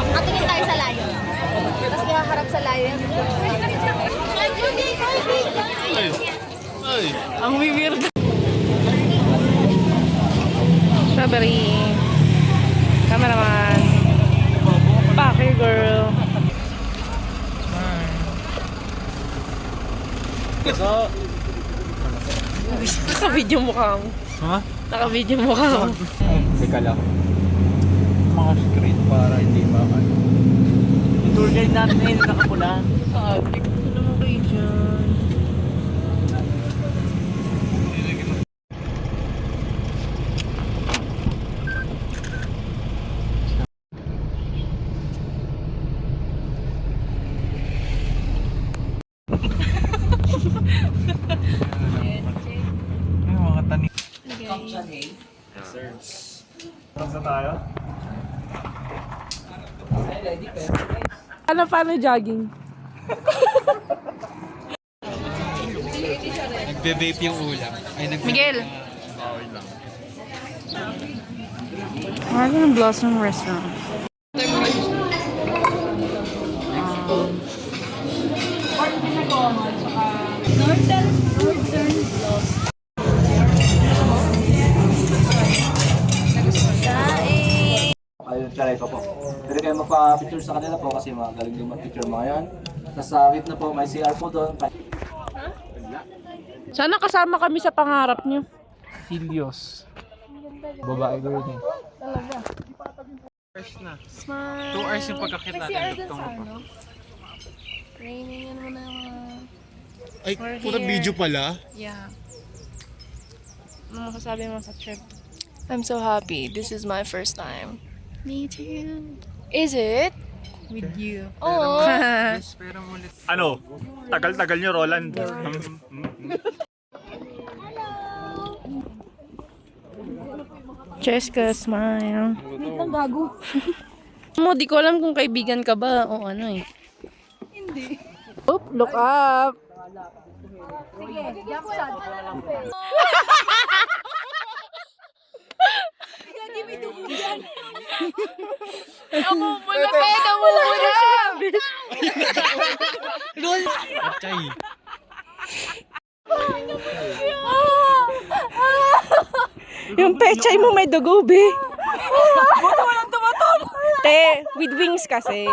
Katingin tayo sa lion. Tapos ihaharap sa lion. Ay, ang weird. Strawberry. Cameraman. Pake girl. So, Naka-video mukha mo. ha? Naka-video mukha mo. Teka lang. Mga screen para hindi makano. Yung tour guide natin na yun nakapula. Sabi ko naman kayo dyan. Yung mga tanim. Sir. Tapos na tayo? Paano jogging? Nagbe-vape yung ulam. Ay, Miguel! Bawal lang. Marvin and Blossom Restaurant. Ayun, try ko po. Pwede kayo magpa-picture sa kanila po kasi magaling din mag-picture mga yan. Tapos sa gitna po, may CR po doon. Sana kasama kami sa pangarap niyo. Helios. Babae ko rin eh. Talaga. First na. Smile. 2 hours yung pagkakit natin. Nag-CR dun Dugtong sa pa. ano? Training yan mo na yung mga... Ay, We're pura here. video pala. Yeah. Ano masasabi mo sa trip? I'm so happy. This is my first time. Me too. Is it? With you. Oh. Yes, pero ulit. Ano? Tagal-tagal nyo, Roland. Cheska, smile. Wait lang, gago. Mo, di ko alam kung kaibigan ka ba o ano eh. Hindi. Oop, look up. Sige, jump shot. Namumula kayo, namumula! Atay. Yung pechay mo may dugo, be. Buto walang tumatol. Te, with wings kasi.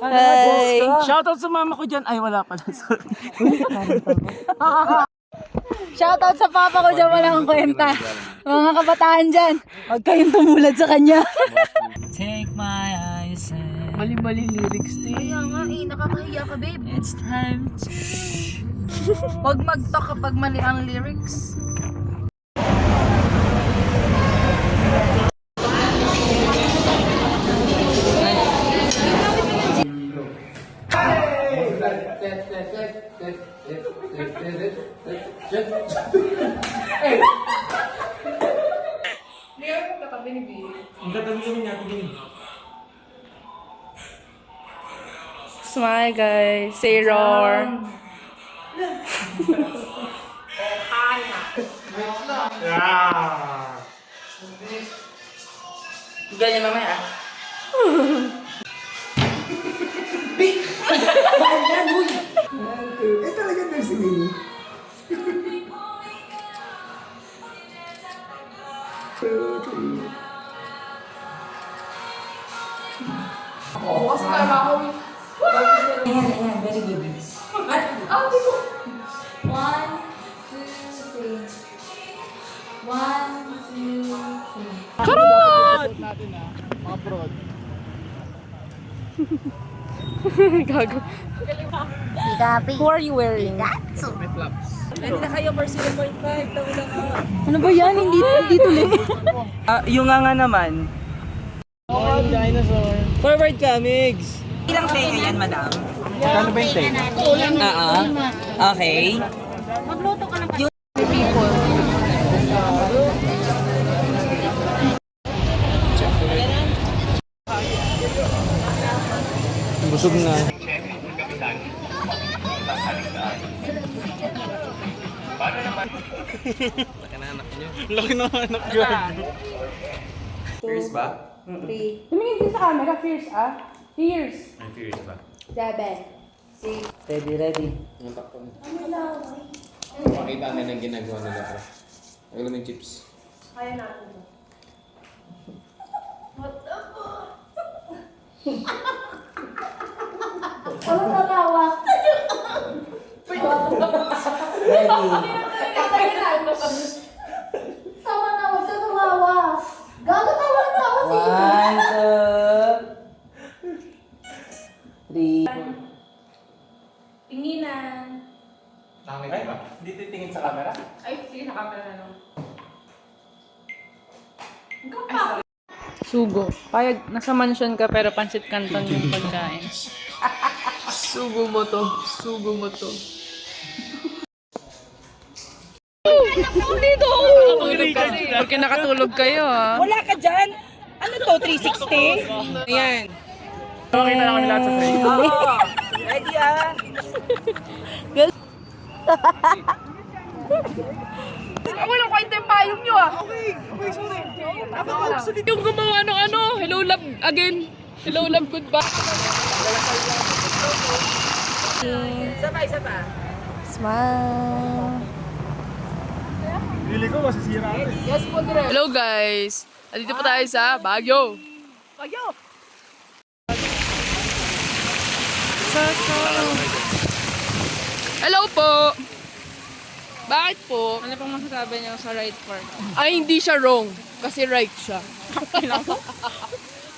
Hi. Shoutout sa mama ko dyan. Ay, wala pala. Sorry. Shoutout sa papa ko dyan, walang kwenta. Mga kabataan dyan, huwag kayong tumulad sa kanya. Take my eyes and Mali-mali lyrics, te. Kaya nga nakakahiya ka, babe. it's time to... Huwag mag-talk kapag mali ang lyrics. Smile, guys. Say roar. Yeah. Ganyan mamaya. Gago. Who are you wearing? Ano ba yan? Hindi tuloy. yung nga naman. Dinosaur. Forward ka, Migs. Ilang tenga yan, madam? Kano ba yung tape? Okay. Magluto ka ng Busog na. Laki ng anak niyo. Fierce ba? Tumingin din sa camera, fierce ah. Fierce. May fierce ba? 7, 6. Ready. Makita na ng ginagawa nila ko. Ayun ng chips. Kaya natin. Ano natawa? Tawa na, huwag ka tumawa. Gago, tawa na tawa si... 1, 2, 3. Tinginan. Ay, hindi titingin sa camera? Ay, sige sa camera na lang. Sugo. Payag, nasa mansion ka pero pansit canton yung pagkain. Sugo mo to. Sugo mo to. Dito! Nakatulog kasi. Porque nakatulog kayo ah. Wala ka dyan? Ano to, 360? Ayan. Makita na kami lahat sa frame. Ready ah. Ako lang kwento yung payong nyo ah. Okay, yung gumawa ng ano, hello love again. Hello love goodbye. Isa pa. Smile. Pili ko, masisira ako. Hello guys. Andito po tayo sa Baguio. Hello po. Bakit po? Ano pong masasabi niyo sa right part? Ay, hindi siya wrong. Kasi right siya.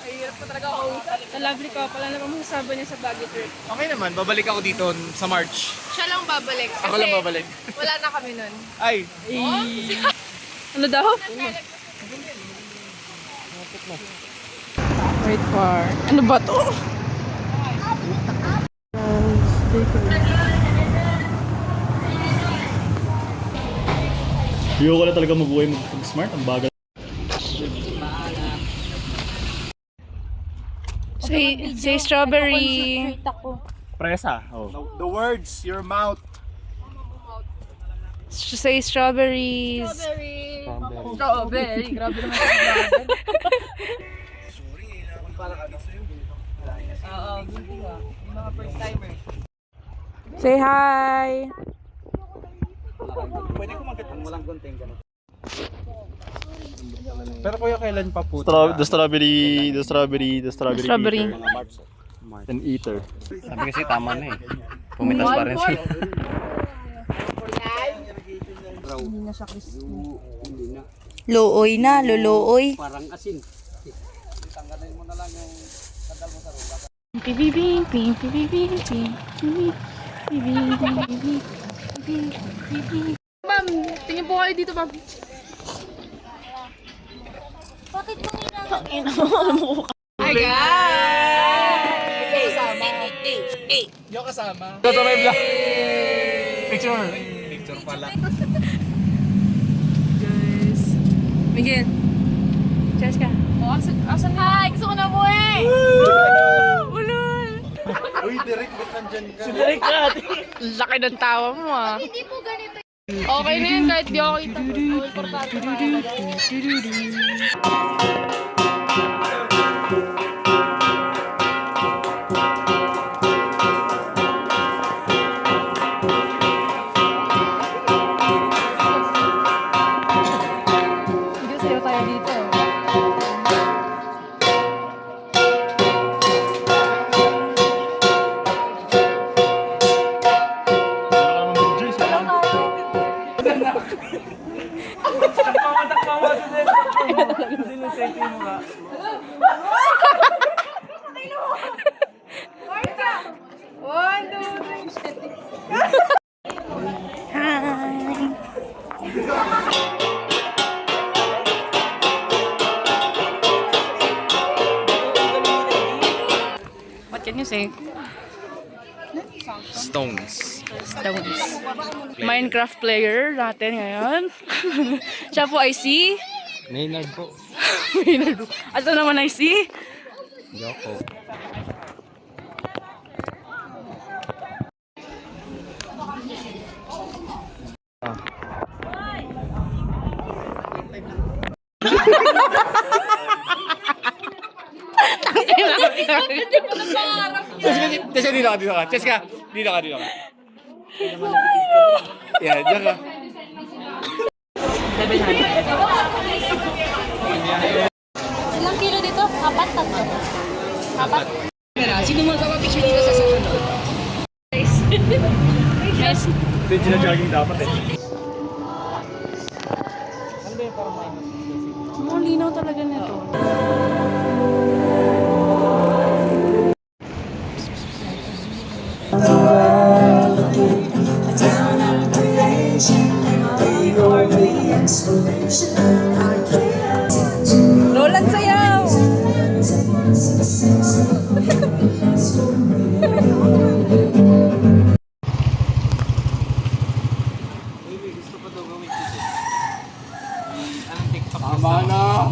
Ay, hirap pa talaga ako. Sa lovely couple, ano pong masasabi niya sa Baguio trip? Okay naman, babalik ako dito sa March. Siya lang babalik. Ako lang babalik. Wala na kami nun. Ay, Ano daw? Right part. Ano ba to? ayoko na talaga mabuhay mag-smart. Ang bagal. Say strawberry. Presa. Oh. The words, your mouth. Say strawberries. Strawberry. Grabe naman sa strawberry. Say hi. Pwede ko magkatang walang gunting gano'n. Pero kuya, kailan pa po? The strawberry Strawberry. eater. An eater. Sabi kasi tama na eh. Pumitas pa rin siya. Looy na, lolooy. Ma'am, tingin po kayo dito, ma'am. Bakit mo Hi, guys! Yo kasama. Ito may vlog. Picture. Picture pala. Guys. Miguel. Cheers ka. Oh, asan hi? Gusto ko na mo eh! Ulol! Uy, Derek, ba't nandyan ka? Laki ng tawa mo ah. Hindi po ganito. Okay na yan kahit di ako kita. Oh, importante pa. Video sayo tayo dito. What can you say? Stones. Stones. Minecraft player natin ngayon. Siya po ay si Maynard po. Maynard. At ito naman ay si Yoko. Cheska, dito ka. Cheska, dito ka. Yan, dyan ka. Ilang kilo dito? Apat, tatlo. Apat. Sino mo magpapapicture dito sa sunod? Ito yung gina-jogging dapat eh. Ang linaw talaga nito. Roland sayaw! Tama na!